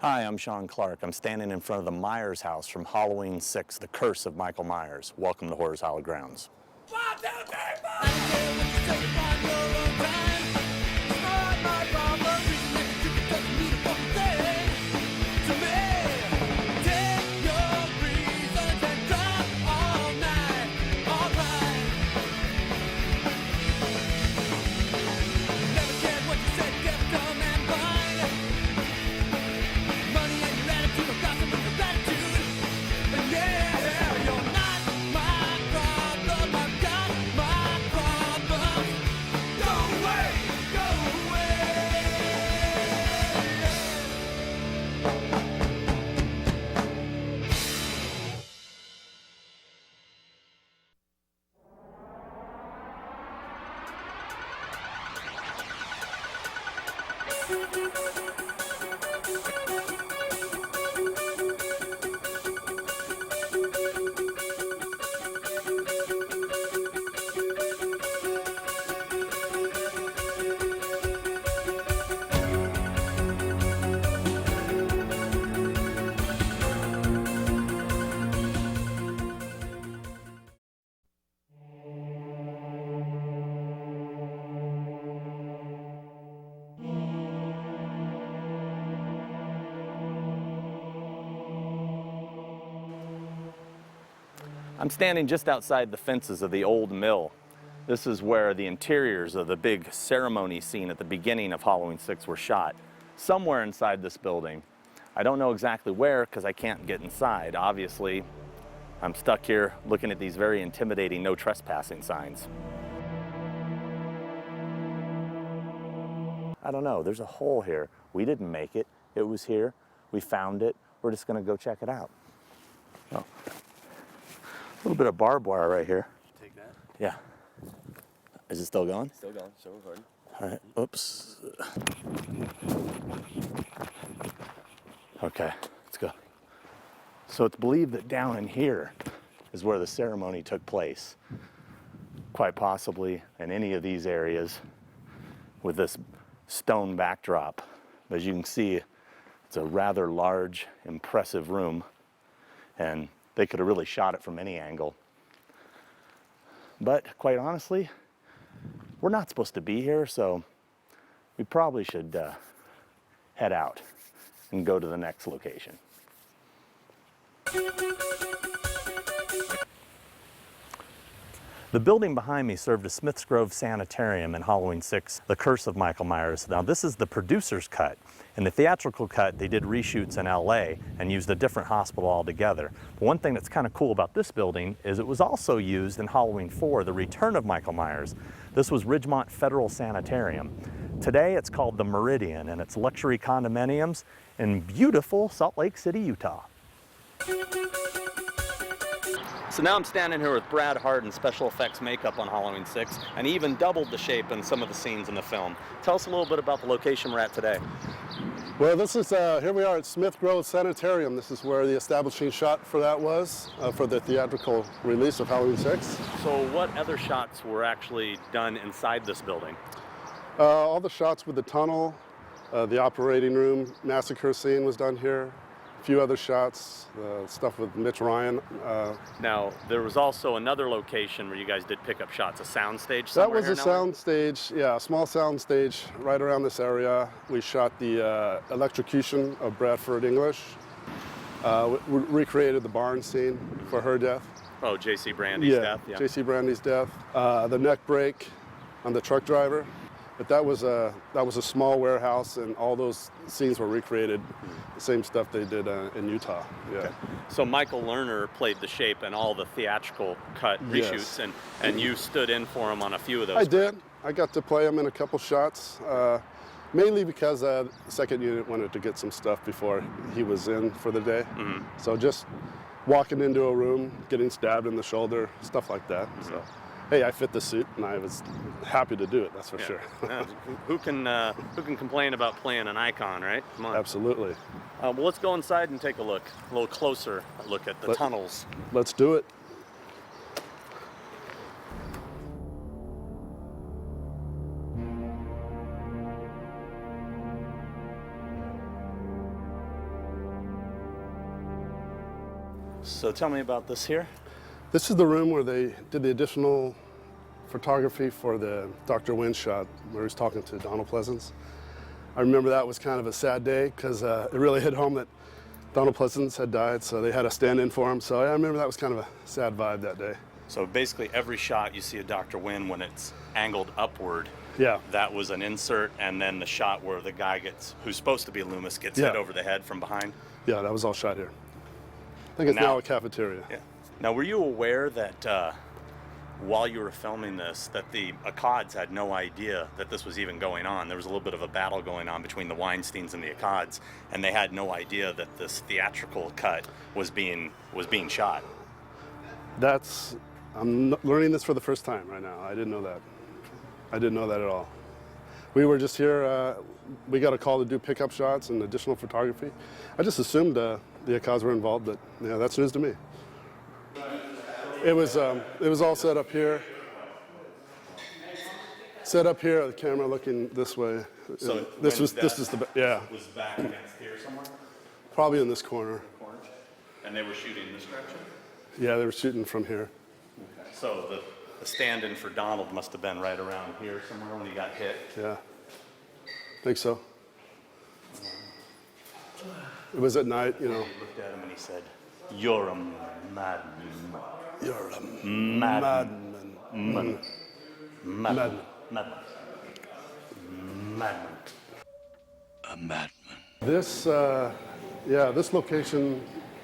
Hi, I'm Sean Clark. I'm standing in front of the Myers house from Halloween 6, The Curse of Michael Myers. Welcome to Horror's Hallowed Grounds. 1, 2, 3, 4! I'm standing just outside the fences of the old mill. This is where the interiors of the big ceremony scene at the beginning of Halloween 6 were shot. Somewhere inside this building. I don't know exactly where because I can't get inside. Obviously, I'm stuck here looking at these very intimidating no trespassing signs. I don't know, there's a hole here. We didn't make it. It was here. We found it. We're just gonna go check it out. Oh. A little bit of barbed wire right here. Take that. Yeah. Is it still going? Still going, still recording. All right, oops. Okay, let's go. So it's believed that down in here is where the ceremony took place. Quite possibly in any of these areas with this stone backdrop. As you can see, it's a rather large, impressive room, and they could have really shot it from any angle. But quite honestly, we're not supposed to be here, so we probably should head out and go to the next location. The building behind me served as Smith's Grove Sanitarium in Halloween 6, The Curse of Michael Myers. Now this is the producer's cut. In the theatrical cut, they did reshoots in LA and used a different hospital altogether. But one thing that's kind of cool about this building is it was also used in Halloween 4, The Return of Michael Myers. This was Ridgemont Federal Sanitarium. Today it's called the Meridian, and it's luxury condominiums in beautiful Salt Lake City, Utah. So now I'm standing here with Brad Hart in special effects makeup on Halloween 6, and he even doubled the shape in some of the scenes in the film. Tell us a little bit about the location we're at today. Well, this is, here we are at Smith Grove Sanitarium. This is where the establishing shot for that was, for the theatrical release of Halloween 6. So what other shots were actually done inside this building? All the shots with the tunnel, the operating room, massacre scene was done here. A few other shots, stuff with Mitch Ryan. Now, there was also another location where you guys did pick up shots, a sound stage That somewhere was a here in LA? sound stage, yeah, a small sound stage right around this area. We shot the electrocution of Bradford English. We recreated the barn scene for her death. Oh, J.C. Brandy's death? Yeah, J.C. Brandy's death. The neck break on the truck driver. But that was a small warehouse, and all those scenes were recreated, the same stuff they did in Utah. Yeah. Okay. So Michael Lerner played the shape in all the theatrical cut reshoots, Yes. and you stood in for him on a few of those. I did. I got to play him in a couple shots, mainly because the second unit wanted to get some stuff before he was in for the day. Mm-hmm. So just walking into a room, getting stabbed in the shoulder, stuff like that. Mm-hmm. So. Hey, I fit the suit, and I was happy to do it, that's for sure. Who can complain about playing an icon, right? Come on. Absolutely. Well, let's go inside and take a look, a little closer look at the tunnels. Let's do it. So tell me about this here. This is the room where they did the additional photography for the Dr. Wynn shot where he's talking to Donald Pleasance. I remember that was kind of a sad day because it really hit home that Donald Pleasance had died, so they had a stand-in for him. So I remember that was kind of a sad vibe that day. So basically every shot you see of Dr. Wynn when it's angled upward, Yeah. that was an insert, and then the shot where the guy who's supposed to be Loomis, gets hit over the head from behind. Yeah, that was all shot here. I think it's now a cafeteria. Yeah. Now, were you aware that while you were filming this, that the Accads had no idea that this was even going on? There was a little bit of a battle going on between the Weinsteins and the Accads, and they had no idea that this theatrical cut was being shot. I'm learning this for the first time right now. I didn't know that. I didn't know that at all. We were just here, we got a call to do pickup shots and additional photography. I just assumed the Accads were involved, but yeah, that's news to me. It was all set up here. Set up here, the camera looking this way. So this is the yeah. Was back against here somewhere? Probably in this corner. And they were shooting in this direction? Yeah, they were shooting from here. Okay. So the stand-in for Donald must have been right around here somewhere when he got hit. Yeah, think so. It was at night, you know. He looked at him and he said, "You're a madman. You're a Madman. madman. Madman. Madman. Madman. A madman. This, this location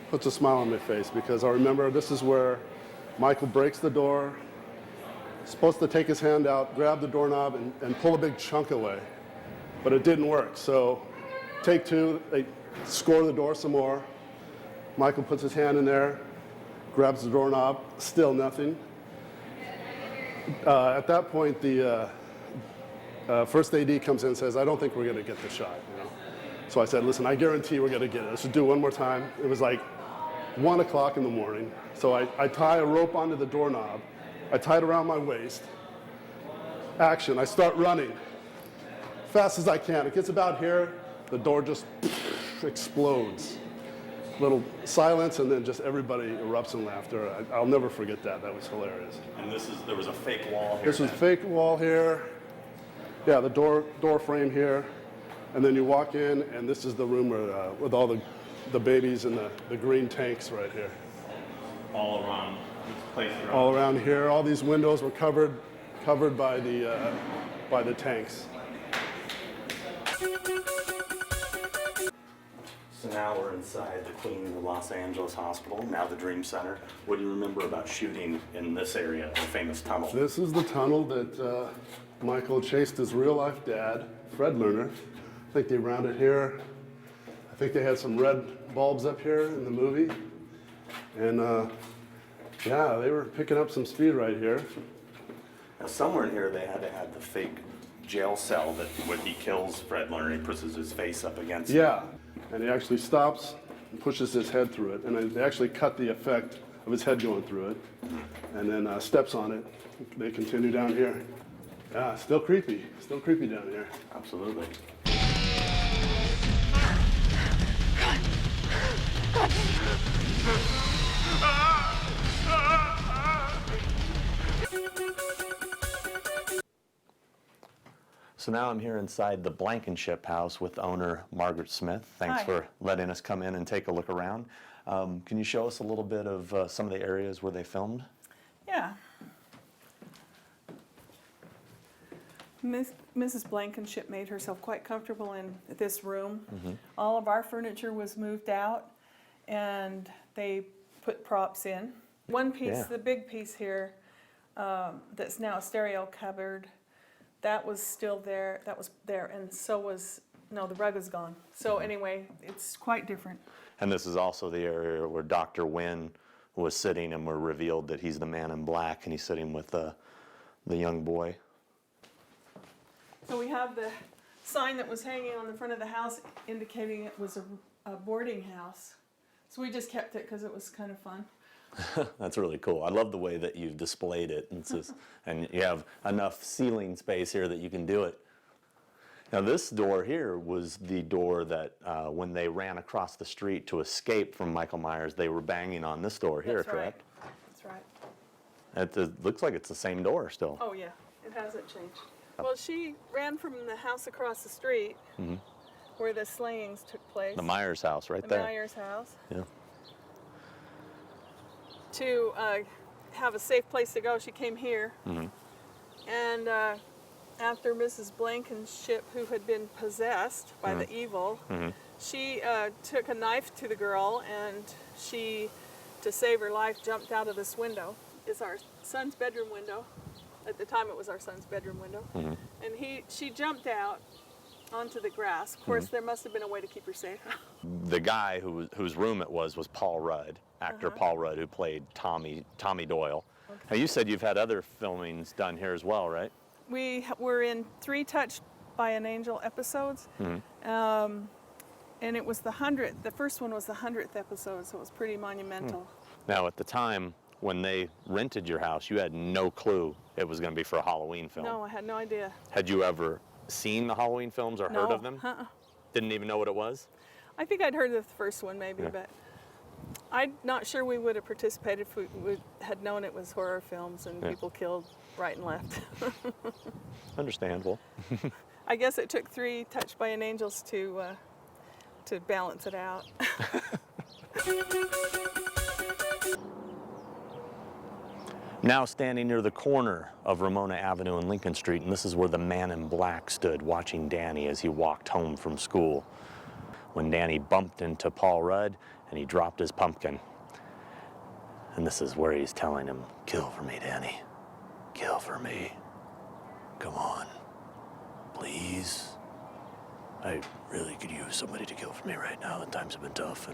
puts a smile on my face because I remember this is where Michael breaks the door, supposed to take his hand out, grab the doorknob, and pull a big chunk away. But it didn't work. So, take two, they score the door some more. Michael puts his hand in there, grabs the doorknob, still nothing. At that point, the first AD comes in and says, "I don't think we're going to get the shot." You know? So I said, "Listen, I guarantee we're going to get it. Let's just do it one more time." It was like 1 o'clock in the morning. So I tie a rope onto the doorknob. I tie it around my waist. Action. I start running. Fast as I can. It gets about here. The door just explodes. Little silence, and then just everybody erupts in laughter. I'll never forget that. That was hilarious. And there was a fake wall here. This was fake wall here. Yeah, the door frame here. And then you walk in, and this is the room where, with all the babies and the green tanks right here. All around this place. All around here. All these windows were covered by the tanks. So now we're inside the Queen of Los Angeles Hospital, now the Dream Center. What do you remember about shooting in this area, the famous tunnel? This is the tunnel that Michael chased his real-life dad, Fred Lerner. I think they rounded here. I think they had some red bulbs up here in the movie. And yeah, they were picking up some speed right here. Now somewhere in here they had to have the fake jail cell that when he kills Fred Lerner, he pushes his face up against it. Yeah, and he actually stops and pushes his head through it. And they actually cut the effect of his head going through it. And then steps on it. They continue down here. Yeah, still creepy down here. Absolutely. So now I'm here inside the Blankenship house with owner Margaret Smith. Thanks Hi. for letting us come in and take a look around. Can you show us a little bit of some of the areas where they filmed? Yeah. Mrs. Blankenship made herself quite comfortable in this room. All of our furniture was moved out, and they put props in. One piece, Yeah. the big piece here, that's now a stereo cupboard, that was still there. That was there, and so was, no, the rug is gone. So anyway, it's quite different. And this is also the area where Dr. Wynn was sitting, and we're revealed that he's the man in black, and he's sitting with the young boy. So we have the sign that was hanging on the front of the house indicating it was a boarding house. So we just kept it because it was kind of fun. That's really cool. I love the way that you've displayed it. And you have enough ceiling space here that you can do it. Now this door here was the door that when they ran across the street to escape from Michael Myers, they were banging on this door here, That's right. correct? That's right. It looks like it's the same door still. Oh yeah, it hasn't changed. Well, she ran from the house across the street where the slayings took place. The Myers house right the there. Myers house. Yeah. To have a safe place to go, she came here. And after Mrs. Blankenship, who had been possessed by the evil, she took a knife to the girl, and she, to save her life, jumped out of this window. It's our son's bedroom window. At the time, it was our son's bedroom window. And she jumped out onto the grass. Of course, there must have been a way to keep her safe. The guy whose room it was Paul Rudd, actor Paul Rudd, who played Tommy Doyle. Okay. Now you said you've had other filmings done here as well, right? We were in 3 Touched by an Angel episodes, and it was the 100th. The first one was the 100th episode, so it was pretty monumental. Now at the time when they rented your house, you had no clue it was going to be for a Halloween film. No, I had no idea. Had you ever seen the Halloween films or heard of them? Didn't even know what it was? I think I'd heard of the first one maybe, but I'm not sure we would have participated if we had known it was horror films and people killed right and left. Understandable. I guess it took 3 Touched by an Angels to balance it out. Now standing near the corner of Ramona Avenue and Lincoln Street, and this is where the man in black stood watching Danny as he walked home from school. When Danny bumped into Paul Rudd and he dropped his pumpkin. And this is where he's telling him, "Kill for me, Danny. Kill for me. Come on. Please. I really could use somebody to kill for me right now. The times have been tough."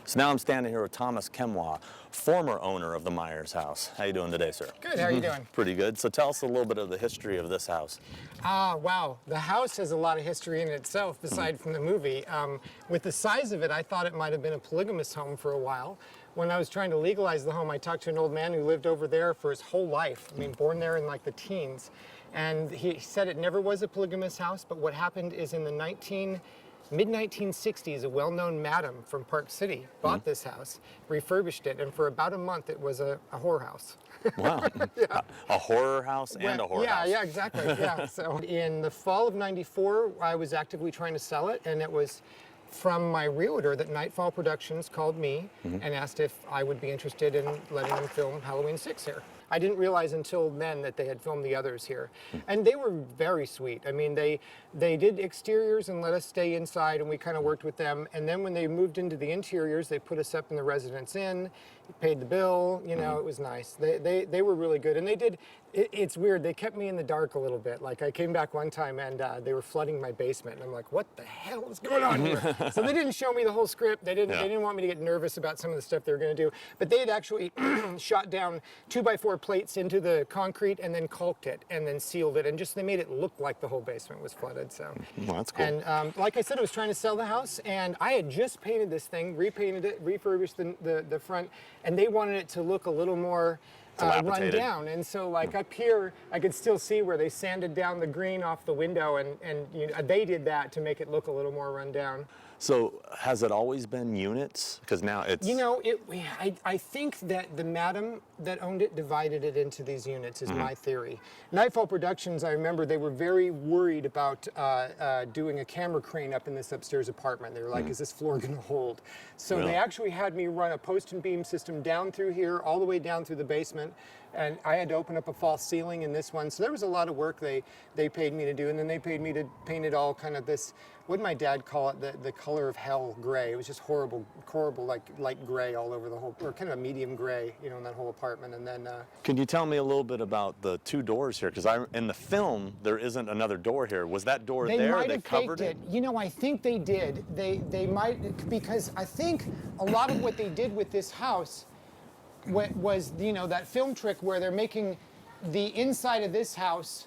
So now I'm standing here with Thomas Kemwa, former owner of the Myers house. How you doing today, sir? Good, how are you doing? Pretty good. So tell us a little bit of the history of this house. Wow. The house has a lot of history in itself, aside from the movie. With the size of it, I thought it might have been a polygamous home for a while. When I was trying to legalize the home, I talked to an old man who lived over there for his whole life. I mean, born there in like the teens. And he said it never was a polygamous house, but what happened is in the mid-1960s, a well-known madam from Park City bought this house, refurbished it, and for about a month it was a whorehouse. Wow. A horror house and a whorehouse. Yeah, exactly. Yeah. So in the fall of '94, I was actively trying to sell it, and it was from my realtor that Nightfall Productions called me and asked if I would be interested in letting them film Halloween 6 here. I didn't realize until then that they had filmed the others here. And they were very sweet. I mean, they did exteriors and let us stay inside, and we kind of worked with them. And then when they moved into the interiors, they put us up in the Residence Inn, paid the bill, you know, it was nice. They were really good. And they did, it's weird, they kept me in the dark a little bit. Like I came back one time and they were flooding my basement, and I'm like, what the hell is going on here? So they didn't show me the whole script. They didn't want me to get nervous about some of the stuff they were going to do. But they had actually shot down 2x4 plates into the concrete and then caulked it and then sealed it, and just they made it look like the whole basement was flooded. So Well, that's cool. And like I said, I was trying to sell the house, and I had just painted this thing, repainted it, refurbished the front, and they wanted it to look a little more run down. And so like up here, I could still see where they sanded down the green off the window, and you know, they did that to make it look a little more run down. So has it always been units? Because now it's... You know, I think that the madam that owned it divided it into these units, is my theory. Nightfall Productions, I remember they were very worried about doing a camera crane up in this upstairs apartment. They were like, is this floor gonna hold? So they actually had me run a post and beam system down through here, all the way down through the basement. And I had to open up a false ceiling in this one. So there was a lot of work they paid me to do. And then they paid me to paint it all kind of this, what did my dad call it? The color of hell gray. It was just horrible, like light gray all over the whole, or kind of a medium gray, you know, in that whole apartment. And then... Can you tell me a little bit about the 2 doors here? Because in the film, there isn't another door here. Was that door they there? Might they have covered faked it. You know, I think they did. They might, because I think a lot of what they did with this house was, you know, that film trick where they're making the inside of this house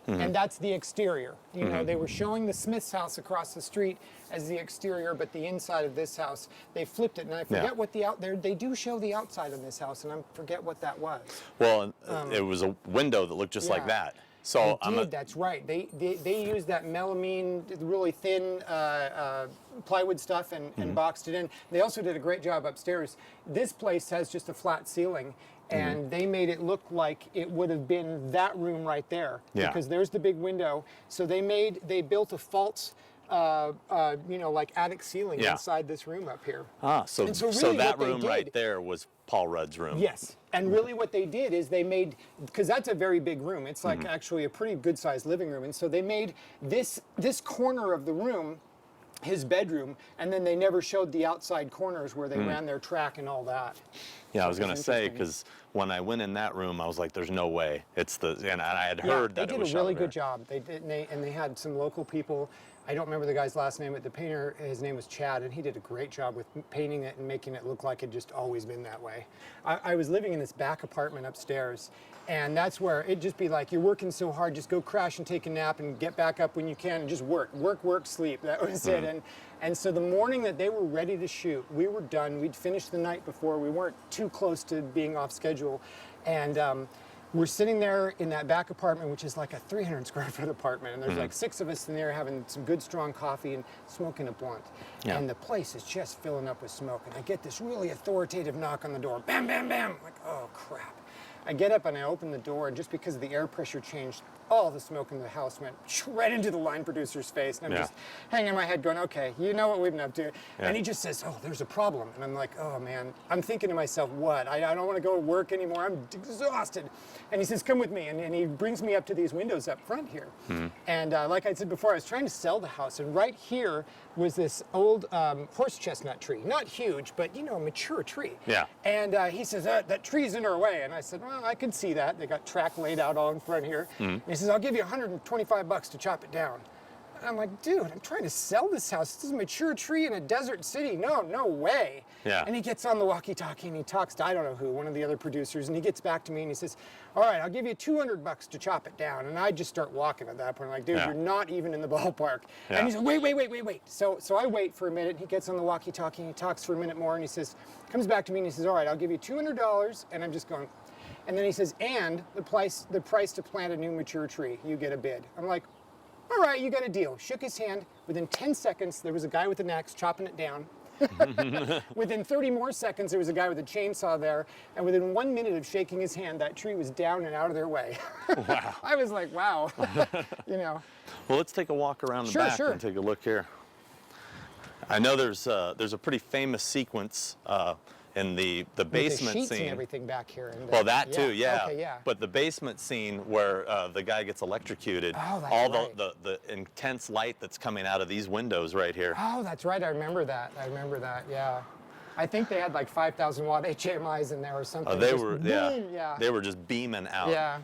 and that's the exterior. You know, they were showing the Smith's house across the street as the exterior, but the inside of this house, they flipped it. And I forget what they do show the outside of this house, and I forget what that was. Well, it was a window that looked just like that. So That's right. They used that melamine, really thin plywood stuff and boxed it in. They also did a great job upstairs. This place has just a flat ceiling, and they made it look like it would have been that room right there. Yeah. Because there's the big window. So they built a false, like attic ceiling inside this room up here. So really that what they room did- right there was Paul Rudd's room. Yes, and really what they did is they made, because that's a very big room, it's like actually a pretty good sized living room, and so they made this corner of the room his bedroom, and then they never showed the outside corners where they ran their track and all that. Yeah, I was So going to it's say, interesting. because when I went in that room, I was like, there's no way. And I had heard that it was They did a really shot good there. job. They did, and they had some local people. I don't remember the guy's last name, but the painter, his name was Chad, and he did a great job with painting it and making it look like it just always been that way. I was living in this back apartment upstairs, and that's where it'd just be like, you're working so hard, just go crash and take a nap and get back up when you can and just work, sleep. That was it. And so the morning that they were ready to shoot, we were done. We'd finished the night before. We weren't too close to being off schedule. And we're sitting there in that back apartment, which is like a 300 square foot apartment. And there's like 6 of us in there having some good, strong coffee and smoking a blunt. Yeah. And the place is just filling up with smoke. And I get this really authoritative knock on the door. Bam, bam, bam. I'm like, oh, crap. I get up and I open the door, and just because the air pressure changed, all the smoke in the house went right into the line producer's face. And I'm just hanging my head going, okay, you know what we've been up to. And he just says, oh, there's a problem. And I'm like, oh, man. I'm thinking to myself, what? I don't want to go to work anymore. I'm exhausted. And he says, come with me. And he brings me up to these windows up front here. And like I said before, I was trying to sell the house. And right here was this old horse chestnut tree. Not huge, but, a mature tree. Yeah. And he says, that tree's in our way. And I said, well, I can see that. They got track laid out all in front here. And he says, I'll give you $125 to chop it down. And I'm like, dude, I'm trying to sell this house. This is a mature tree in a desert city. No way. Yeah. And he gets on the walkie-talkie and he talks to, I don't know who, one of the other producers, and he gets back to me and he says, all right, I'll give you $200 to chop it down. And I just start walking at that point. I'm like, dude, you're not even in the ballpark. Yeah. And he says, wait. So I wait for a minute. He gets on the walkie-talkie and he talks for a minute more and he says, comes back to me and he says, all right, I'll give you $200. And I'm just going, and then he says, and the price to plant a new mature tree, you get a bid. I'm like, all right, you got a deal. Shook his hand. Within 10 seconds, there was a guy with an axe chopping it down. Within 30 more seconds, there was a guy with a chainsaw there. And within 1 minute of shaking his hand, that tree was down and out of their way. Wow. I was like, wow. Well, let's take a walk around the Sure, back sure. and take a look here. I know there's a pretty famous sequence in the With basement the sheets scene. and everything back here. And Well, that too, yeah. Okay, yeah. But the basement scene where the guy gets electrocuted, Oh, that's all right. the intense light that's coming out of these windows right here. Oh, that's right. I remember that. Yeah. I think they had like 5,000 watt HMIs in there or something. They Just were, boom, yeah. They were just beaming out. Yeah.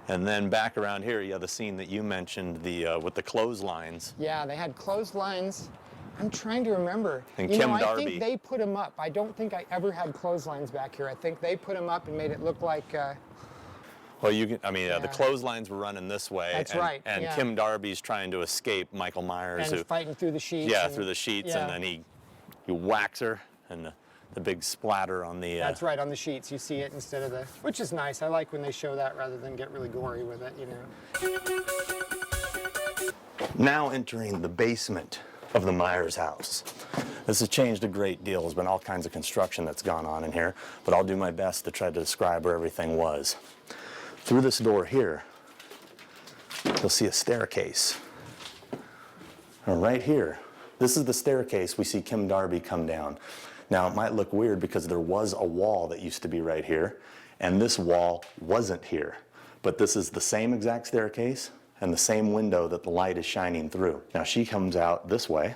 And then back around here, the scene that you mentioned, with the clotheslines. Yeah, they had clotheslines. I'm trying to remember. And you Kim know, I Darby. think they put them up. I don't think I ever had clotheslines back here. I think they put them up and made it look like. Well, the clotheslines were running this way. That's right, And yeah. Kim Darby's trying to escape Michael Myers, and fighting through the sheets. yeah, and- through the sheets, yeah. and then he whacks her, and the big splatter on the. That's right, on the sheets. You see it instead of which is nice. I like when they show that rather than get really gory with it, Now entering the basement of the Myers house. This has changed a great deal. There's been all kinds of construction that's gone on in here, but I'll do my best to try to describe where everything was. Through this door here, you'll see a staircase. And right here, this is the staircase we see Kim Darby come down. Now, it might look weird because there was a wall that used to be right here, and this wall wasn't here. But this is the same exact staircase and the same window that the light is shining through. Now, she comes out this way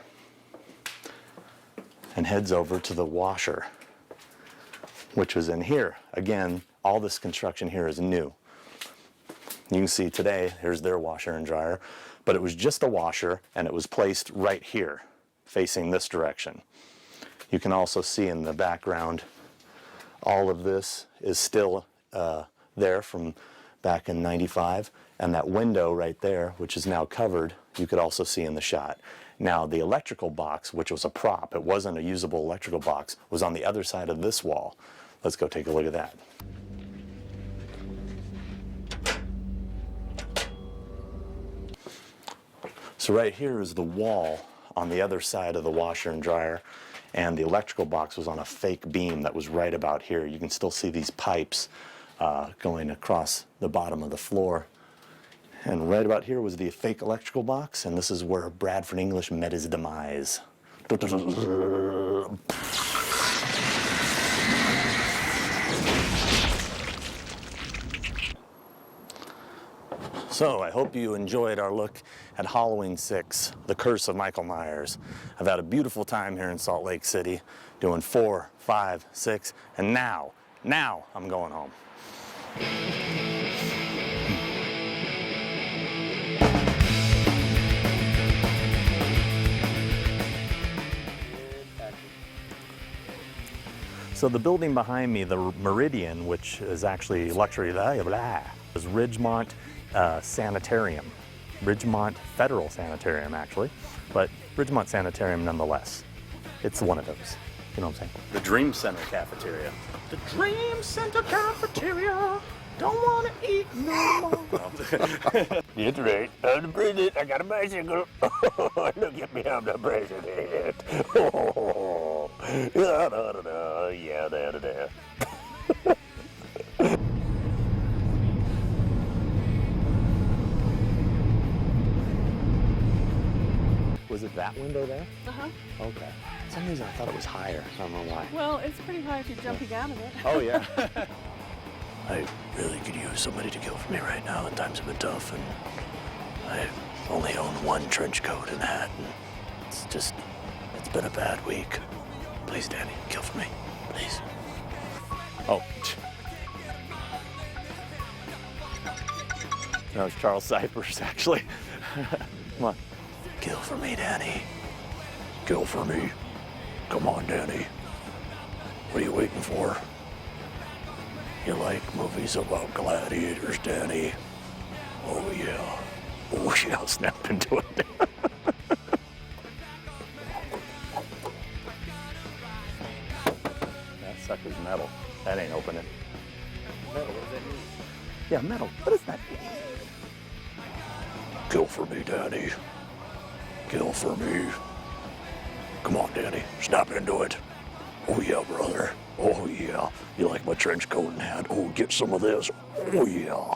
and heads over to the washer, which was in here. Again, all this construction here is new. You can see today, here's their washer and dryer, but it was just a washer and it was placed right here, facing this direction. You can also see in the background, all of this is still there from back in '95, and that window right there, which is now covered, you could also see in the shot. Now, the electrical box, which was a prop, it wasn't a usable electrical box, was on the other side of this wall. Let's go take a look at that. So right here is the wall on the other side of the washer and dryer, and the electrical box was on a fake beam that was right about here. You can still see these pipes going across the bottom of the floor. And right about here was the fake electrical box, and this is where Bradford English met his demise. So I hope you enjoyed our look at Halloween 6, The Curse of Michael Myers. I've had a beautiful time here in Salt Lake City doing 4, 5, 6, and now I'm going home. So the building behind me, the Meridian, which is actually luxury, is Ridgemont Sanitarium. Ridgemont Federal Sanitarium, actually, but Ridgemont Sanitarium nonetheless. It's one of those, you know what I'm saying? The Dream Center Cafeteria. The Dream Center Cafeteria. Don't want to eat no more. It's right. I'm the president. I got a bicycle. Look at me, I'm the president. Oh, yeah, there. Was it that window there? Uh-huh. Okay. For some reason I thought it was higher. I don't know why. Well, it's pretty high if you're jumping out of it. Oh, yeah. I really could use somebody to kill for me right now. The times have been tough, and I only own one trench coat and hat, and it's been a bad week. Please, Danny, kill for me, please. Oh. That was Charles Cypers, actually. Come on. Kill for me, Danny. Kill for me. Come on, Danny. What are you waiting for? You like movies about gladiators, Danny? Oh, yeah. Oh, yeah, I'll snap into it. That sucker's metal. That ain't opening. Metal, what does that mean? Yeah, metal. What is that? Kill for me, Danny. Kill for me. Come on, Danny. Snap into it. Oh, yeah, brother. Oh, yeah. You like my trench coat and hat? Oh, get some of this. Oh, yeah.